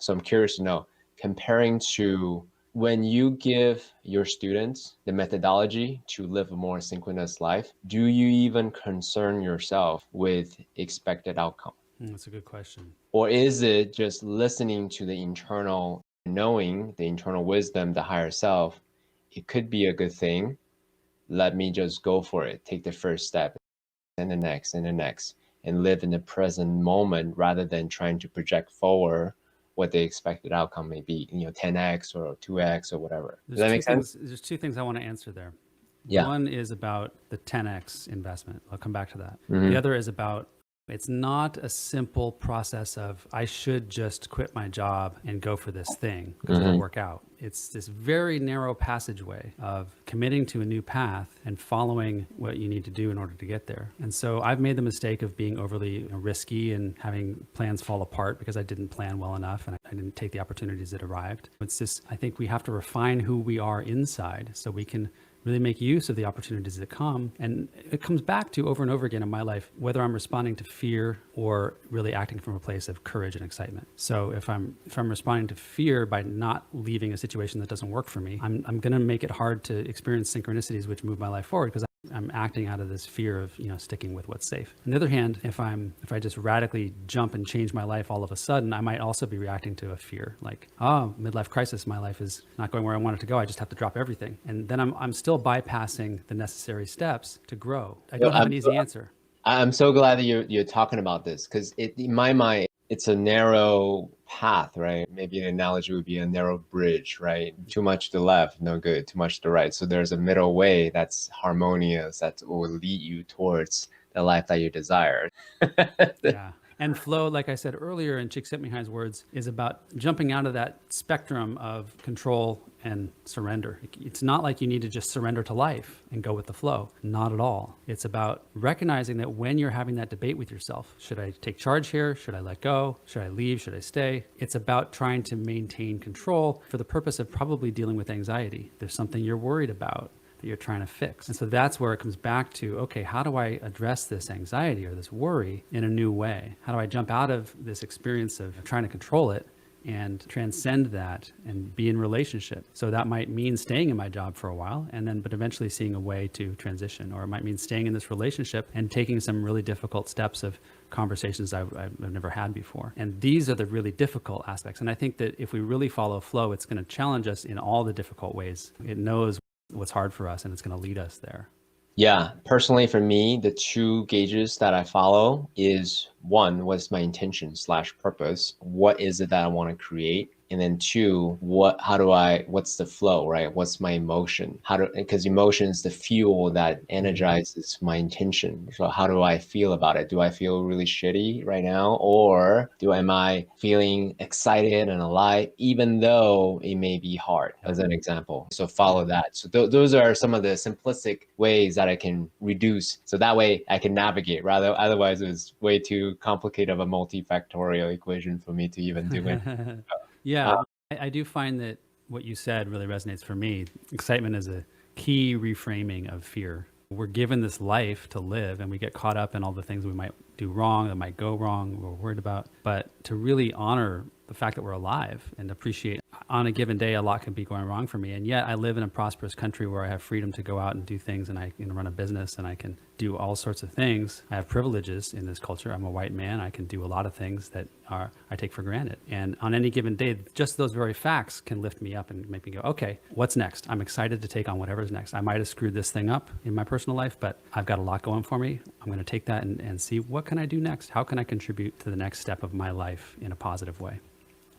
So I'm curious to know, comparing to when you give your students the methodology to live a more synchronous life, do you even concern yourself with expected outcome? That's a good question. Or is it just listening to the internal knowing, the internal wisdom, the higher self? It could be a good thing. Let me just go for it. Take the first step and the next and the next and live in the present moment rather than trying to project forward what the expected outcome may be, 10x or 2x or whatever. Does that make sense? There's two things I want to answer there. Yeah. One is about the 10x investment. I'll come back to that. The Mm-hmm. other is about it's not a simple process of I should just quit my job and go for this thing because it'll Mm-hmm. work out. It's this very narrow passageway of committing to a new path and following what you need to do in order to get there. And so I've made the mistake of being overly risky and having plans fall apart because I didn't plan well enough and I didn't take the opportunities that arrived. It's just, I think we have to refine who we are inside so we can really make use of the opportunities that come. And it comes back to over and over again in my life, whether I'm responding to fear or really acting from a place of courage and excitement. So if I'm responding to fear by not leaving a situation that doesn't work for me, I'm going to make it hard to experience synchronicities which move my life forward because I'm acting out of this fear of, sticking with what's safe. On the other hand, if I just radically jump and change my life all of a sudden, I might also be reacting to a fear like, oh, midlife crisis, my life is not going where I want it to go. I just have to drop everything. And then I'm still bypassing the necessary steps to grow. I don't have an easy answer. I'm so glad that you're talking about this because in my mind, it's a narrow path, right? Maybe an analogy would be a narrow bridge, right? Too much to the left, no good. Too much to the right. So there's a middle way that's harmonious that will lead you towards the life that you desire. Yeah. And flow, like I said earlier in Csikszentmihalyi's words, is about jumping out of that spectrum of control and surrender. It's not like you need to just surrender to life and go with the flow. Not at all. It's about recognizing that when you're having that debate with yourself, should I take charge here? Should I let go? Should I leave? Should I stay? It's about trying to maintain control for the purpose of probably dealing with anxiety. There's something you're worried about that you're trying to fix. And so that's where it comes back to, okay, how do I address this anxiety or this worry in a new way? How do I jump out of this experience of trying to control it and transcend that and be in relationship? So that might mean staying in my job for a while but eventually seeing a way to transition, or it might mean staying in this relationship and taking some really difficult steps of conversations I've never had before. And these are the really difficult aspects. And I think that if we really follow flow, it's going to challenge us in all the difficult ways. It knows what's hard for us and it's going to lead us there. Yeah, personally for me, the two gauges that I follow is one, what's my intention / purpose? What is it that I want to create? And then two, what's the flow, right? What's my emotion? Because emotion is the fuel that energizes my intention. So how do I feel about it? Do I feel really shitty right now? Or am I feeling excited and alive, even though it may be hard, as an example? So follow that. So those are some of the simplistic ways that I can reduce. So that way I can navigate, rather, otherwise it's way too complicated of a multifactorial equation for me to even do it. Yeah, I do find that what you said really resonates for me. Excitement is a key reframing of fear. We're given this life to live and we get caught up in all the things we might do wrong, that might go wrong, we're worried about. But to really honor the fact that we're alive and appreciate on a given day, a lot can be going wrong for me. And yet I live in a prosperous country where I have freedom to go out and do things, and I can run a business and I can do all sorts of things. I have privileges in this culture. I'm a white man. I can do a lot of things that I take for granted. And on any given day, just those very facts can lift me up and make me go, okay, what's next? I'm excited to take on whatever's next. I might have screwed this thing up in my personal life, but I've got a lot going for me. I'm going to take that and see what can I do next? How can I contribute to the next step of my life in a positive way?